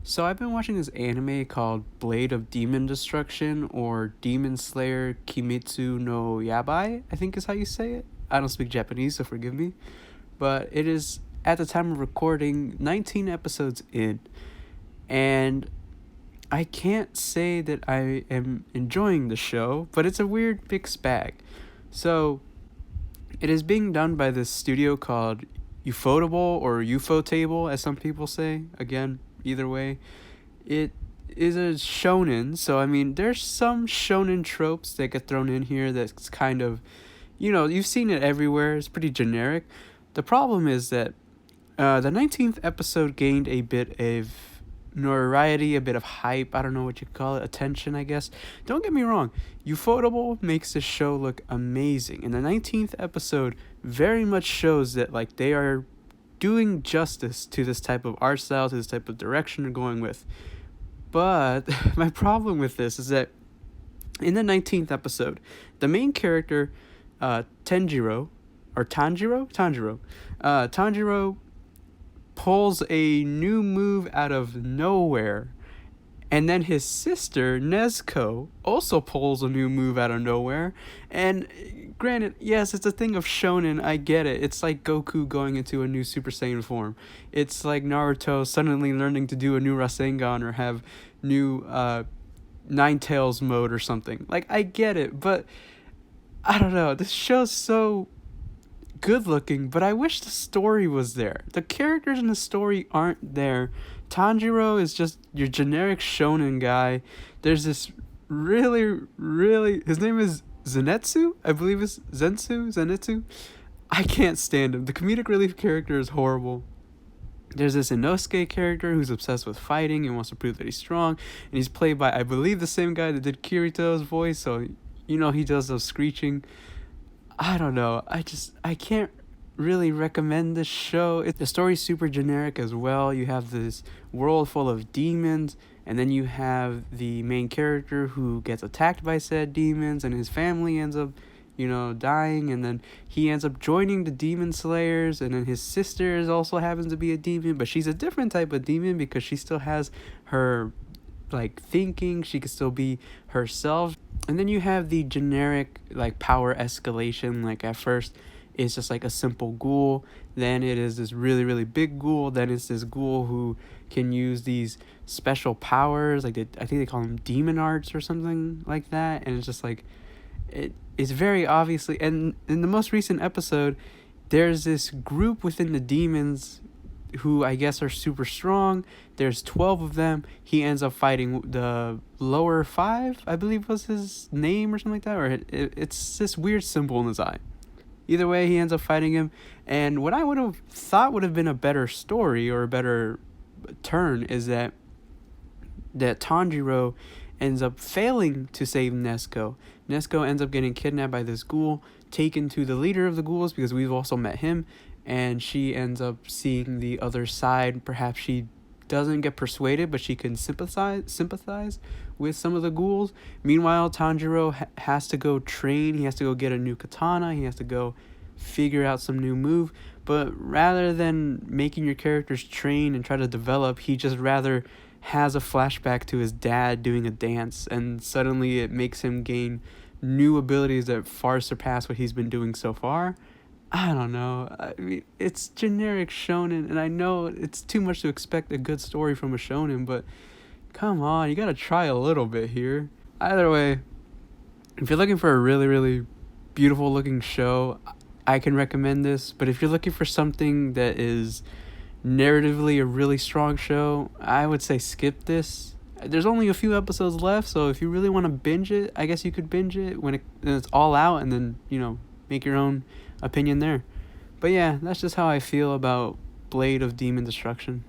So I've been watching this anime called Blade of Demon Destruction or Demon Slayer Kimetsu no Yabai, I think is how you say it. I don't speak Japanese, so forgive me. But it is, at the time of recording, 19 episodes in. And I can't say that I am enjoying the show, but it's a weird mixed bag. So it is being done by this studio called Ufotable or Ufotable, as some people say. Again, either way, it is a shonen. So I mean, there's some shonen tropes that get thrown in here. That's kind of, you've seen it everywhere. It's pretty generic. The problem is that the 19th episode gained a bit of notoriety, a bit of hype. I don't know what you call it, attention, I guess. Don't get me wrong, Ufotable makes this show look amazing, and the 19th episode very much shows that like they are doing justice to this type of art style, to this type of direction they're going with. But my problem with this is that in the 19th episode, the main character, Tanjiro, Tanjiro pulls a new move out of nowhere. And then his sister, Nezuko, also pulls a new move out of nowhere. And granted, yes, it's a thing of shonen, I get it. It's like Goku going into a new Super Saiyan form. It's like Naruto suddenly learning to do a new Rasengan or have new Nine Tails mode or something. Like, I get it, but I don't know. This show's so good looking, but I wish the story was there. The characters in the story aren't there. Tanjiro is just your generic shonen guy. There's this really, his name is Zenitsu? I believe it's Zenitsu? I can't stand him. The comedic relief character is horrible. There's this Inosuke character who's obsessed with fighting and wants to prove that he's strong, and he's played by, I believe, the same guy that did Kirito's voice, so he does those screeching. I don't know. I can't really recommend this show. The story's super generic as well. You have this world full of demons, and then you have the main character who gets attacked by said demons, and his family ends up, dying, and then he ends up joining the demon slayers, and then his sister also happens to be a demon, but she's a different type of demon because she still has her thinking. She could still be herself. And then you have the generic power escalation. At first it's just a simple ghoul, then it is this really big ghoul, then it's this ghoul who can use these special powers, I think they call them demon arts or something like that, and it's just it's very obviously. And in the most recent episode, there's this group within the demons who I guess are super strong. There's 12 of them. He ends up fighting the lower 5, I believe was his name or something like that, or it's this weird symbol in his eye. Either way, he ends up fighting him, and what I would have thought would have been a better story or a better turn is that Tanjiro ends up failing to save Nezuko. Nezuko ends up getting kidnapped by this ghoul, taken to the leader of the ghouls because we've also met him, and she ends up seeing the other side. Perhaps she doesn't get persuaded, but she can sympathize with some of the ghouls. Meanwhile, Tanjiro has to go train. He has to go get a new katana. He has to go figure out some new move. But rather than making your characters train and try to develop, he just rather has a flashback to his dad doing a dance, and suddenly it makes him gain new abilities that far surpass what he's been doing so far. I don't know. I mean, it's generic shonen, and I know it's too much to expect a good story from a shonen, but come on, you gotta try a little bit here. Either way, if you're looking for a really beautiful looking show, I can recommend this, but if you're looking for something that is narratively a really strong show, I would say skip this. There's only a few episodes left, so if you really want to binge it, I guess you could binge it when it's all out, and then, make your own opinion there. But yeah, that's just how I feel about Blade of Demon Destruction.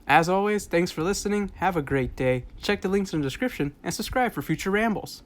As always, thanks for listening. Have a great day. Check the links in the description and subscribe for future rambles.